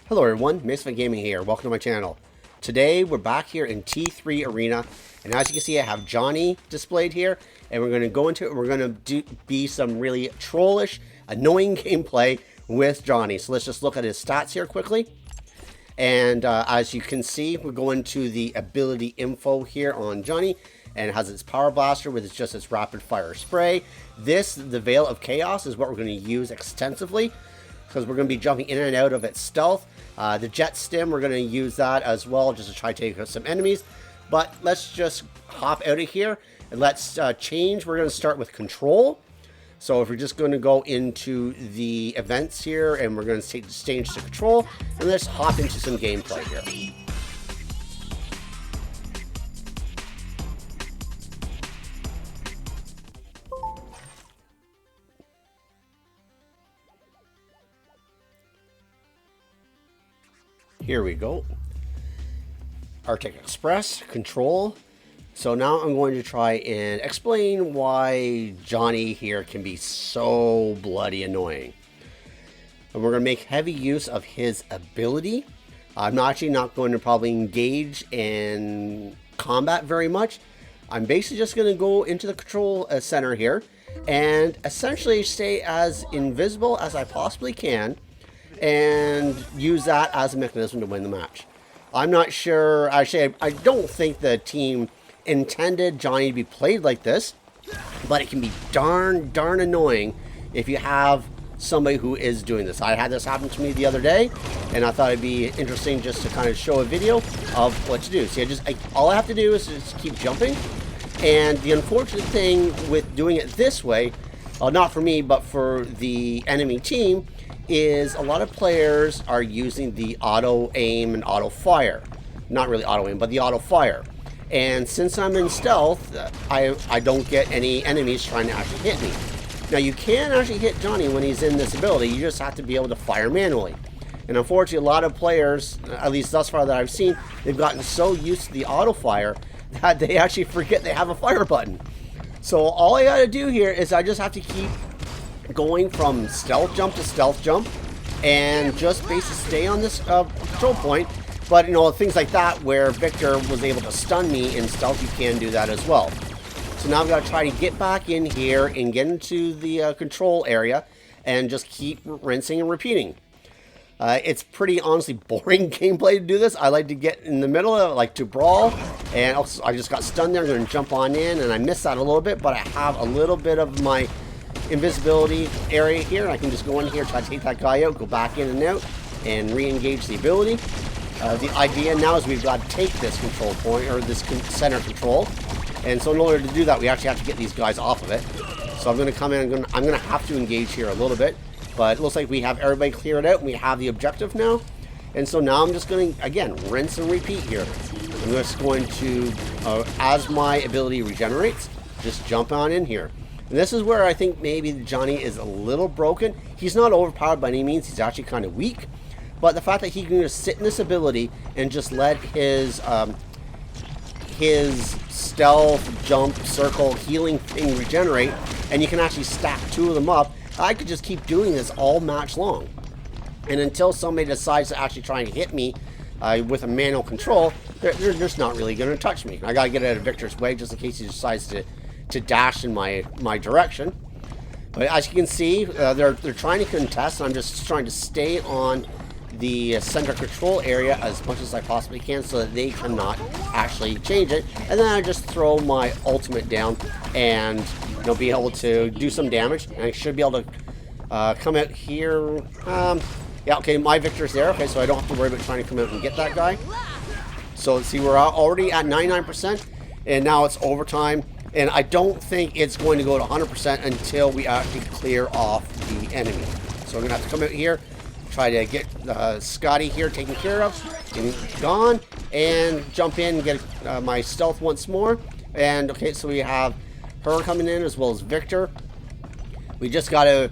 Hello everyone, MixfantGaming here. Welcome to my channel. Today we're back here in T3 Arena, and as you can see I have Johnny displayed here, and we're going to go into it. We're going to be some really trollish, annoying gameplay with Johnny. So let's just look at his stats here quickly. And as you can see, we're going to the ability info here on Johnny, and it has its power blaster with just its rapid fire spray. The Veil of Chaos, is what we're going to use extensively, because we're going to be jumping in and out of its stealth. The jet stim, we're going to use that as well just to try to take out some enemies. But let's just hop out of here and let's change. We're going to start with control. So if we're just going to go into the events here, and we're going to take the stage to control, and let's hop into some gameplay here. Here we go. Arctic Express, control. So now I'm going to try and explain why Johnny here can be so bloody annoying. And we're going to make heavy use of his ability. I'm actually not going to probably engage in combat very much. I'm basically just going to go into the control center here and essentially stay as invisible as I possibly can, and use that as a mechanism to win the match. I'm not sure, actually I don't think the team intended Johnny to be played like this, but it can be darn annoying if you have somebody who is doing this. I had this happen to me the other day, and I thought it'd be interesting just to kind of show a video of what to do. See, all I have to do is just keep jumping, and the unfortunate thing with doing it this way, not for me, but for the enemy team, is a lot of players are using the auto aim and auto fire. Not really auto aim, but the auto fire. And since I'm in stealth, I don't get any enemies trying to actually hit me. Now you can actually hit Johnny when he's in this ability, you just have to be able to fire manually. And unfortunately a lot of players, at least thus far that I've seen, they've gotten so used to the auto fire that they actually forget they have a fire button. So all I gotta do here is I just have to keep going from stealth jump to stealth jump, and just basically stay on this control point. But you know, things like that where Victor was able to stun me in stealth, you can do that as well. So now I've got to try to get back in here and get into the control area and just keep rinsing and repeating. It's pretty honestly boring gameplay to do this. I like to get in the middle of it, like to brawl, and also I just got stunned there. I'm going to jump on in, and I missed that a little bit, but I have a little bit of my invisibility area here, and I can just go in here, try to take that guy out, go back in and out, and re-engage the ability. The idea now is we've got to take this control point, or this center control, and so in order to do that we actually have to get these guys off of it. So I'm going to come in, I'm going to have to engage here a little bit, but it looks like we have everybody cleared out, and we have the objective now. And so now I'm just going to, again, rinse and repeat here. I'm just going to, as my ability regenerates, just jump on in here. And this is where I think maybe Johnny is a little broken. He's not overpowered by any means. He's actually kind of weak. But the fact that he can just sit in this ability and just let his stealth, jump, circle, healing thing regenerate, and you can actually stack two of them up. I could just keep doing this all match long. And until somebody decides to actually try and hit me with a manual control, they're just not really going to touch me. I got to get out of Victor's way just in case he decides to dash in my direction. But as you can see, they're trying to contest, and I'm just trying to stay on the center control area as much as I possibly can so that they cannot actually change it. And then I just throw my ultimate down and be able to do some damage, and I should be able to come out here. Yeah, okay, my Victor's there. Okay, so I don't have to worry about trying to come out and get that guy. So see, we're already at 99%, and now it's overtime. And I don't think it's going to go to 100% until we actually clear off the enemy. So we're going to have to come out here, try to get Scotty here taken care of, and gone, and jump in and get my stealth once more. And okay, so we have her coming in as well as Victor. We just got to,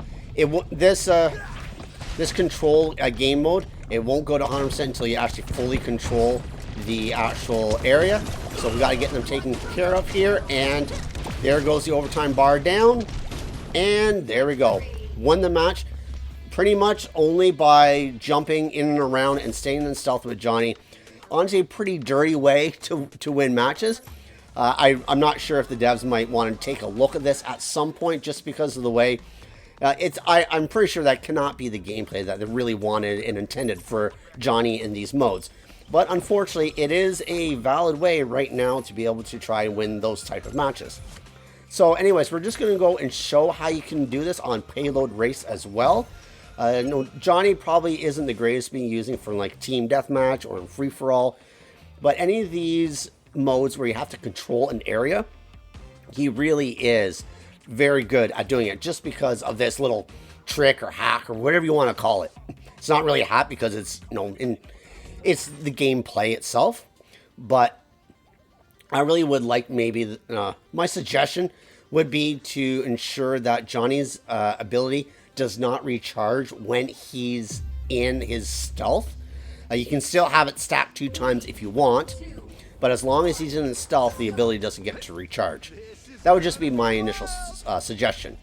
this control game mode, it won't go to 100% until you actually fully control the actual area. So we got to get them taken care of here, and there goes the overtime bar down, and there we go. Won the match. pretty much only by jumping in and around and staying in stealth with Johnny. Honestly, a pretty dirty way to win matches. I'm not sure if the devs might want to take a look at this at some point, just because of the way I'm pretty sure that cannot be the gameplay that they really wanted and intended for Johnny in these modes. But unfortunately, it is a valid way right now to be able to try and win those type of matches. So anyways, we're just going to go and show how you can do this on Payload Race as well. No, Johnny probably isn't the greatest being using for like Team Deathmatch or in Free-For-All, but any of these modes where you have to control an area, he really is very good at doing it, just because of this little trick or hack or whatever you want to call it. It's not really a hack because it's, you know, it's the gameplay itself, but I really would like maybe my suggestion would be to ensure that Johnny's ability does not recharge when he's in his stealth. You can still have it stacked 2 times if you want, but as long as he's in the stealth, the ability doesn't get to recharge. That would just be my initial suggestion.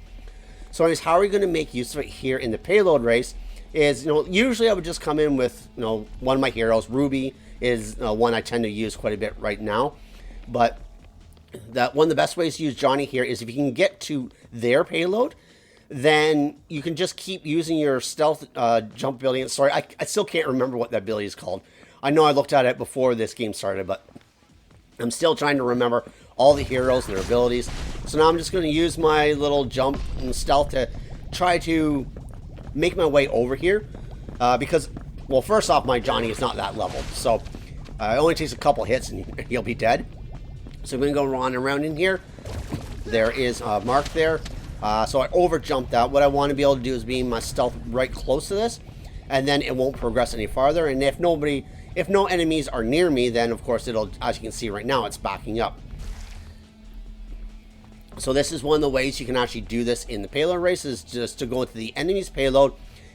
So anyways, how are we going to make use of it here in the Payload Race is, you know, usually I would just come in with, you know, one of my heroes. Ruby is one I tend to use quite a bit right now. But that one of the best ways to use Johnny here is if you can get to their payload, then you can just keep using your stealth jump ability. Sorry, I still can't remember what that ability is called. I know I looked at it before this game started, but I'm still trying to remember all the heroes and their abilities. So now I'm just going to use my little jump and stealth to try to make my way over here. Because, well, first off, my Johnny is not that level. So it only takes a couple hits and he'll be dead. So I'm going to go run around in here. There is a mark there. So I over jumped that. What I want to be able to do is be my stealth right close to this, and then it won't progress any farther. And if no enemies are near me, then of course it'll, as you can see right now, it's backing up. So this is one of the ways you can actually do this in the Payload Race, is just to go into the enemy's payload,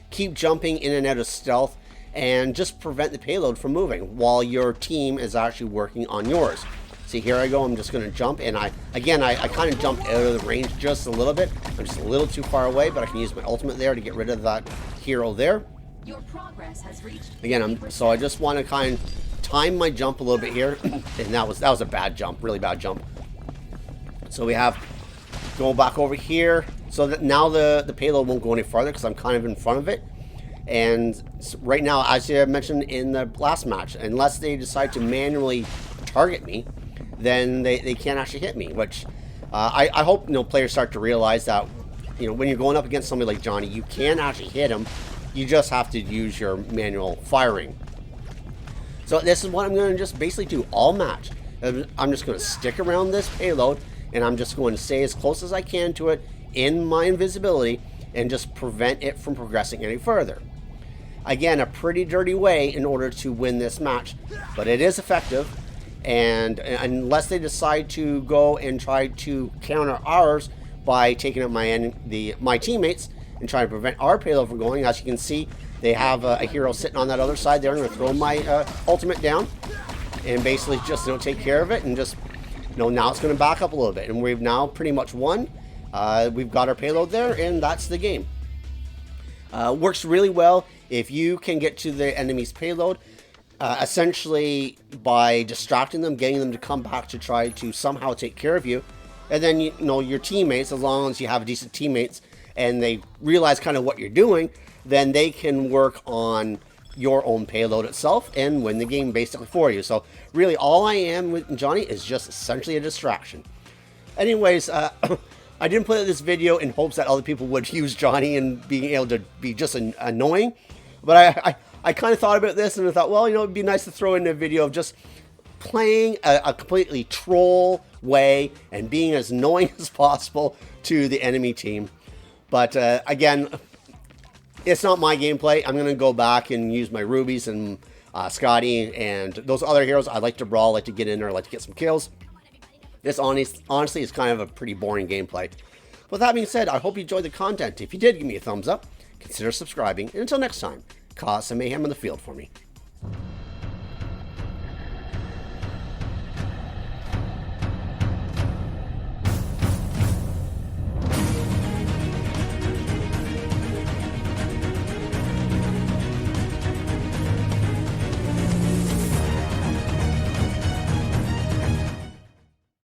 keep jumping in and out of stealth, and just prevent the payload from moving while your team is actually working on yours. See, here I go. I'm just going to jump, and I kind of jumped out of the range just a little bit. I'm just a little too far away, but I can use my ultimate there to get rid of that hero there. Your progress has reached. Again, so I just want to kind of time my jump a little bit here, and that was a bad jump, really bad jump. So we have go back over here, so that now the payload won't go any farther because I'm kind of in front of it. And right now, as I mentioned in the last match, unless they decide to manually target me, then they can't actually hit me, which I hope, you know, players start to realize that, you know, when you're going up against somebody like Johnny, you can actually hit him. You just have to use your manual firing. So this is what I'm going to just basically do all match. I'm just going to stick around this payload, and I'm just going to stay as close as I can to it in my invisibility and just prevent it from progressing any further. Again, a pretty dirty way in order to win this match, but it is effective. And unless they decide to go and try to counter ours by taking out my teammates and trying to prevent our payload from going, as you can see, they have a hero sitting on that other side there. I'm going to throw my ultimate down and basically just, you know, take care of it, and just, you know, now it's going to back up a little bit, and we've now pretty much won. We've got our payload there, and that's the game. Works really well if you can get to the enemy's payload. Essentially by distracting them, getting them to come back to try to somehow take care of you. And then, you know, your teammates, as long as you have decent teammates and they realize kind of what you're doing, then they can work on your own payload itself and win the game basically for you. So really all I am with Johnny is just essentially a distraction. Anyways, I didn't put this video in hopes that other people would use Johnny and being able to be just annoying, but I kind of thought about this and I thought, well, you know, it'd be nice to throw in a video of just playing a completely troll way and being as annoying as possible to the enemy team. But again, it's not my gameplay. I'm going to go back and use my Rubies and Scotty and those other heroes. I like to brawl, like to get in there, like to get some kills. This honestly is kind of a pretty boring gameplay. With that being said, I hope you enjoyed the content. If you did, give me a thumbs up, consider subscribing, and until next time, cause some mayhem in the field for me.